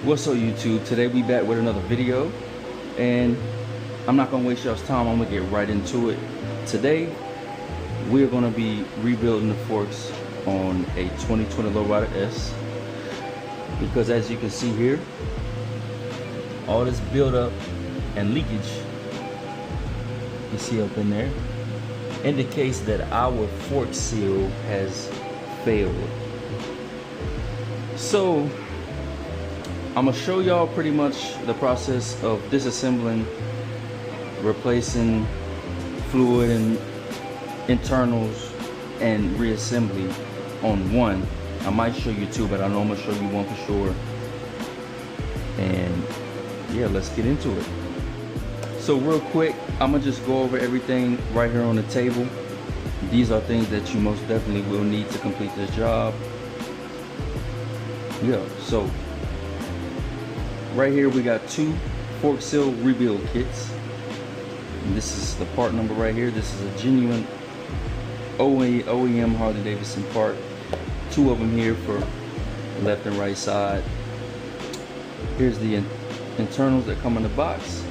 What's up, YouTube? Today we back with another video, and I'm not gonna waste y'all's time. I'm gonna get right into it. Today we're gonna be rebuilding the forks on a 2020 Lowrider S, because as you can see here, all this buildup and leakage you see up in there indicates that our fork seal has failed. So I'm gonna show y'all pretty much the process of disassembling, replacing fluid and internals, and reassembly on one. I might show you two, but I know I'm gonna show you one for sure. And yeah, let's get into it. So real quick, I'm gonna just go over everything right here on the table. These are things that you most definitely will need to complete this job. Yeah, so right here we got two fork seal rebuild kits. And this is the part number right here. This is a genuine OEM Harley-Davidson part. Two of them here for left and right side. Here's the internals that come in the box: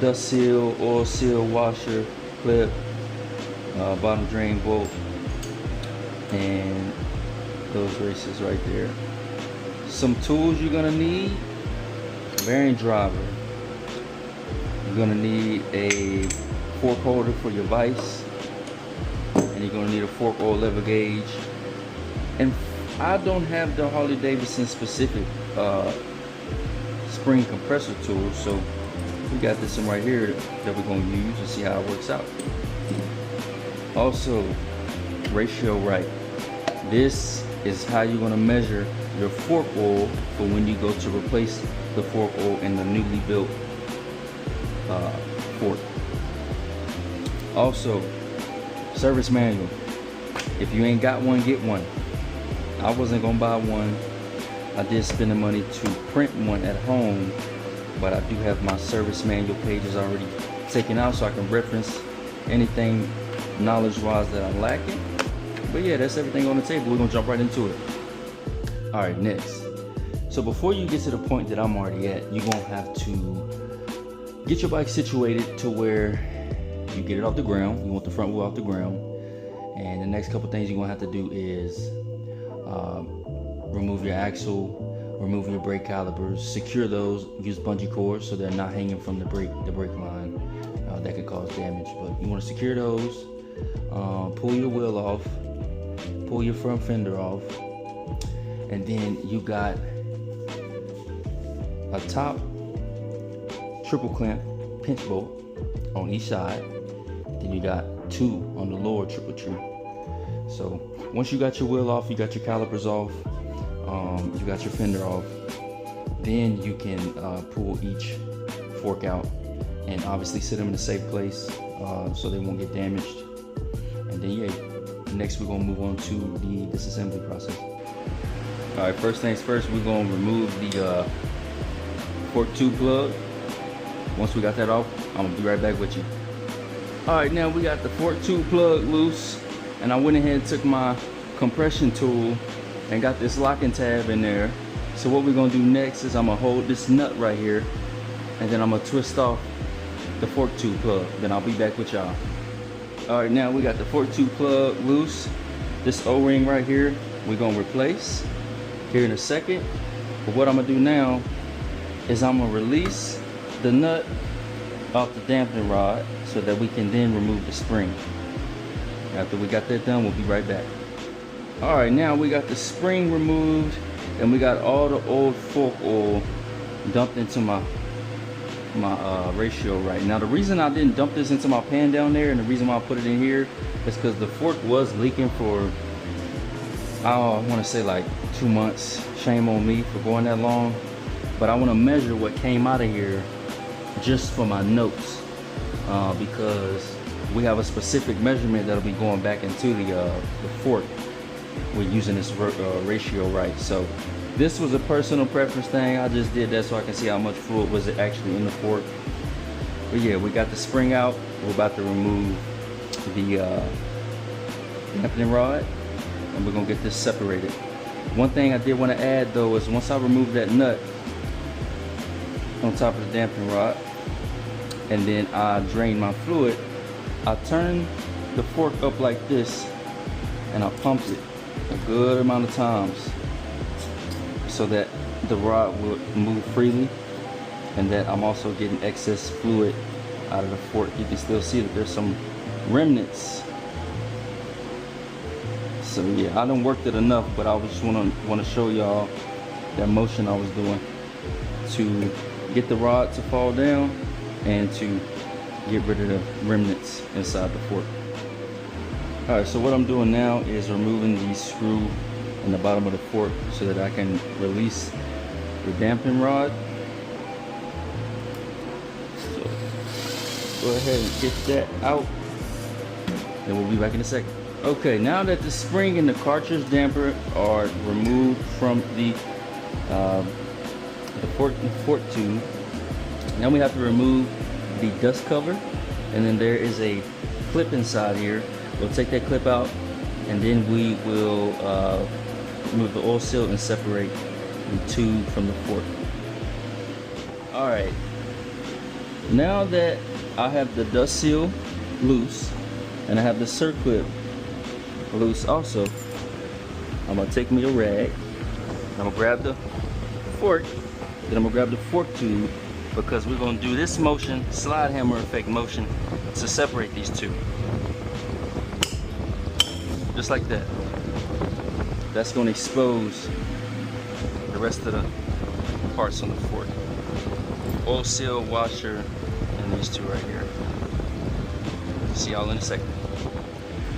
dust seal, oil seal, washer, clip, bottom drain bolt, and those races right there. Some tools you're gonna need: bearing driver. You're gonna need a fork holder for your vise, and you're gonna need a fork oil lever gauge. And I don't have the Harley-Davidson specific spring compressor tool, so we got this one right here that we're gonna use and see how it works out. Also, ratio right. This is how you're gonna measure your fork oil for when you go to replace the fork oil in the newly built fork. Also, service manual. If you ain't got one, get one. I wasn't gonna buy one. I did spend the money to print one at home, but I do have my service manual pages already taken out so I can reference anything knowledge-wise that I'm lacking. But yeah, that's everything on the table. We're gonna jump right into it. All right, next. So before you get to the point that I'm already at, you're gonna have to get your bike situated to where you get it off the ground. You want the front wheel off the ground. And the next couple things you're gonna have to do is remove your axle, remove your brake calipers, secure those, use bungee cords so they're not hanging from the brake line. That could cause damage, but you wanna secure those, pull your wheel off, pull your front fender off, and then you got a top triple clamp pinch bolt on each side. Then you got two on the lower triple tree. So once you got your wheel off, you got your calipers off, you got your fender off, then you can pull each fork out and obviously sit them in a safe place so they won't get damaged. And then yeah, next we're gonna move on to the disassembly process. All right, first things first, we're gonna remove the fork tube plug. Once we got that off, I'm gonna be right back with you. All right, now we got the fork tube plug loose, and I went ahead and took my compression tool and got this locking tab in there. So what we're gonna do next is I'm gonna hold this nut right here, and then I'm gonna twist off the fork tube plug. Then I'll be back with y'all. All right, now we got the fork tube plug loose. This O-ring right here, we're gonna replace here in a second. But what I'm gonna do now is I'm gonna release the nut off the dampening rod so that we can then remove the spring. After we got that done, we'll be right back. All right, now we got the spring removed and we got all the old fork oil dumped into my ratio right. Now the reason I didn't dump this into my pan down there, and the reason why I put it in here, is because the fork was leaking for, I want to say like 2 months. Shame on me for going that long. But I want to measure what came out of here just for my notes, because we have a specific measurement that'll be going back into the fork. We're using this ratio right. So this was a personal preference thing. I just did that so I can see how much fluid was actually in the fork. But yeah, we got the spring out. We're about to remove the dampening rod, and we're gonna get this separated. One thing I did want to add though is once I remove that nut, on top of the damping rod, and then I drain my fluid. I turn the fork up like this and I pump it a good amount of times so that the rod will move freely, and that I'm also getting excess fluid out of the fork. You can still see that there's some remnants. So yeah, I done worked it enough, but I just want to show y'all that motion I was doing to get the rod to fall down and to get rid of the remnants inside the fork. Alright, so what I'm doing now is removing the screw in the bottom of the fork so that I can release the damping rod. So go ahead and get that out, and we'll be back in a second. Okay, now that the spring and the cartridge damper are removed from the fork tube, now we have to remove the dust cover, and then there is a clip inside here. We'll take that clip out, and then we will remove the oil seal and separate the tube from the fork. Alright, now that I have the dust seal loose and I have the circlip loose also, I'm going to take me a rag, I'm going to grab the fork, then I'm going to grab the fork tube, because we're going to do this motion, slide hammer effect motion, to separate these two. Just like that. That's going to expose the rest of the parts on the fork. Oil seal, washer, and these two right here. See y'all in a second.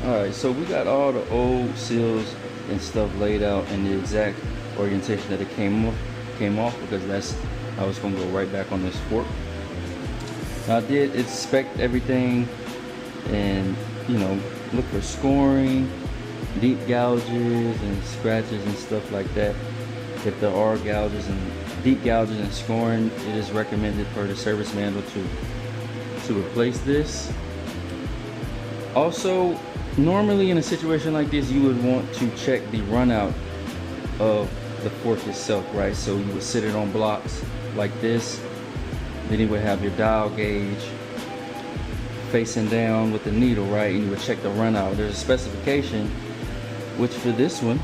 Alright, so we got all the old seals and stuff laid out in the exact orientation that it came off, because that's how it's going to go right back on this fork. Now, I did inspect everything and, you know, look for scoring, deep gouges and scratches and stuff like that. If there are gouges and deep gouges and scoring, it is recommended per the service manual to replace this. Also, normally in a situation like this, you would want to check the run out of the fork itself, right? So you would sit it on blocks like this, then you would have your dial gauge facing down with the needle, right? And you would check the run out. There's a specification, which for this one,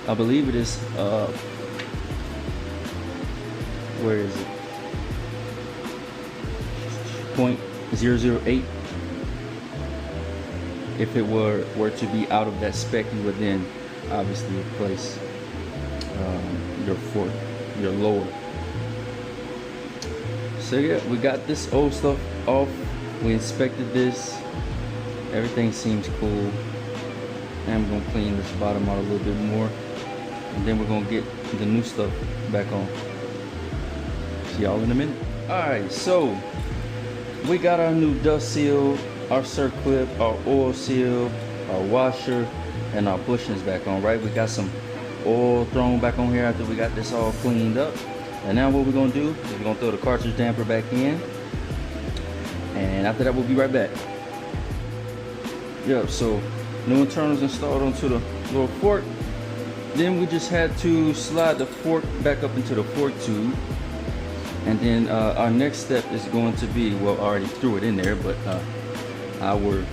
I believe it is, where is it? 0.008. If it were to be out of that spec, you would then obviously replace your fork, your lower. So yeah, we got this old stuff off. We inspected this. Everything seems cool. And I'm gonna clean this bottom out a little bit more, and then we're gonna get the new stuff back on. See y'all in a minute. Alright, so we got our new dust seal, our circlip, our oil seal, our washer, and our bushings back on, right? We got some oil thrown back on here after we got this all cleaned up. And now what we're gonna do is we're gonna throw the cartridge damper back in, and after that we'll be right back. Yep, so new internals installed onto the little fork. Then we just had to slide the fork back up into the fork tube, and then our next step is going to be, well, I already threw it in there, but our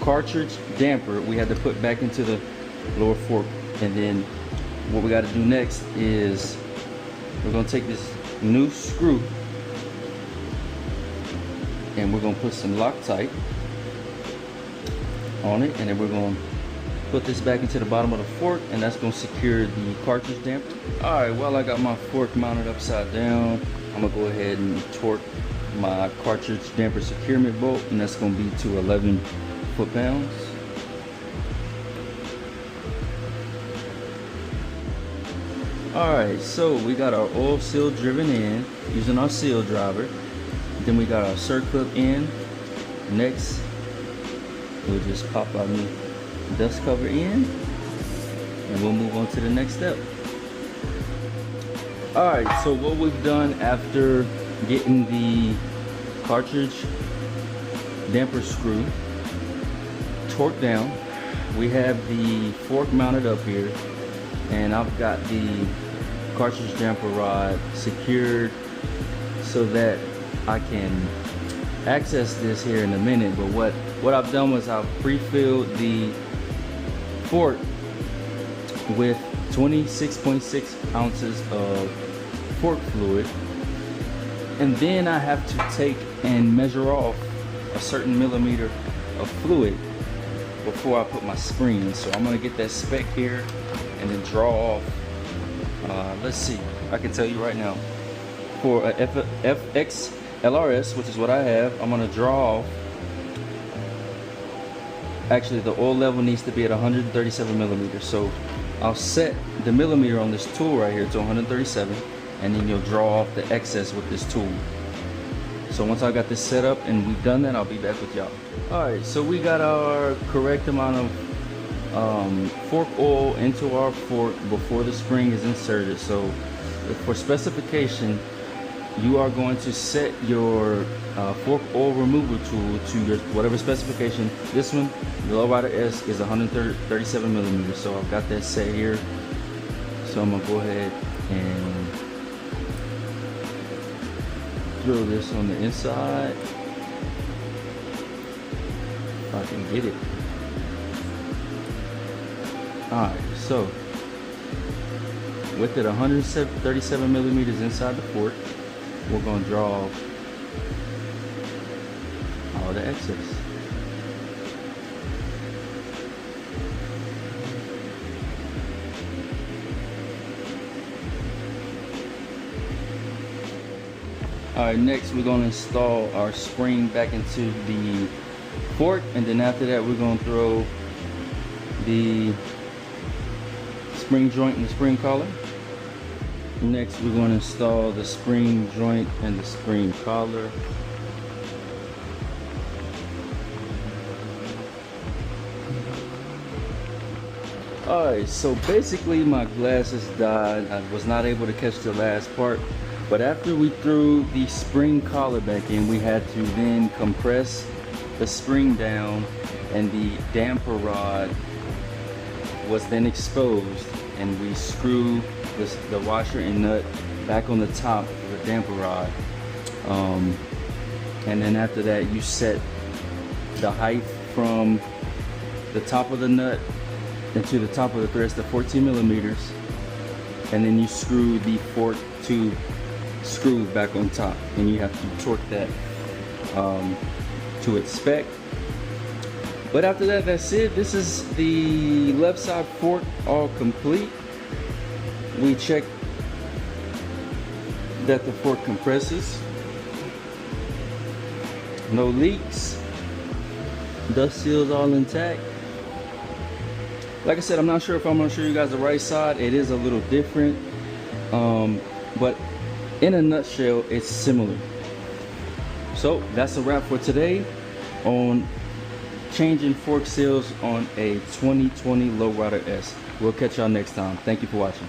cartridge damper we had to put back into the lower fork. And then what we got to do next is we're going to take this new screw and we're going to put some Loctite on it, and then we're going to put this back into the bottom of the fork, and that's going to secure the cartridge damper. Alright, well, I got my fork mounted upside down. I'm going to go ahead and torque my cartridge damper securement bolt, and that's going to be to 11 foot-pounds. Alright, so we got our oil seal driven in using our seal driver. Then we got our circlip in. Next, we'll just pop our new dust cover in, and we'll move on to the next step. Alright, so what we've done after getting the cartridge damper screw torqued down, we have the fork mounted up here, and I've got the cartridge damper rod secured so that I can access this here in a minute. But what I've done was I've pre-filled the fork with 26.6 ounces of fork fluid, and then I have to take and measure off a certain millimeter of fluid before I put my spring in. So I'm gonna get that spec here and then draw off. Let's see, I can tell you right now, for a FX LRS, which is what I have, I'm gonna draw off. Actually, the oil level needs to be at 137 millimeters. So I'll set the millimeter on this tool right here to 137, and then you'll draw off the excess with this tool. So once I got this set up and we've done that, I'll be back with y'all. All right, so we got our correct amount of fork oil into our fork before the spring is inserted. So for specification, you are going to set your fork oil removal tool to your whatever specification. This one, the Lowrider S, is 137 millimeters. So I've got that set here. So I'm gonna go ahead and drill this on the inside. If I can get it. Alright, so with it 137 millimeters inside the fork, we're going to draw off all the excess. Alright, next we're going to install our spring back into the fork, and then after that we're going to throw the spring joint and the spring collar. Next we're going to install the spring joint and the spring collar. Alright, so basically my glasses died. I was not able to catch the last part, but after we threw the spring collar back in, we had to then compress the spring down, and the damper rod was then exposed, and we screw the washer and nut back on the top of the damper rod, and then after that you set the height from the top of the nut into the top of the threads to 14 millimeters, and then you screw the fork tube screw back on top, and you have to torque that to its spec. But after that, that's it. This is the left side fork all complete. We checked that the fork compresses, no leaks, dust seals all intact. Like I said, I'm not sure if I'm going to show you guys the right side. It is a little different, but in a nutshell, it's similar. So that's a wrap for today on changing fork seals on a 2020 Lowrider S. We'll catch y'all next time. Thank you for watching.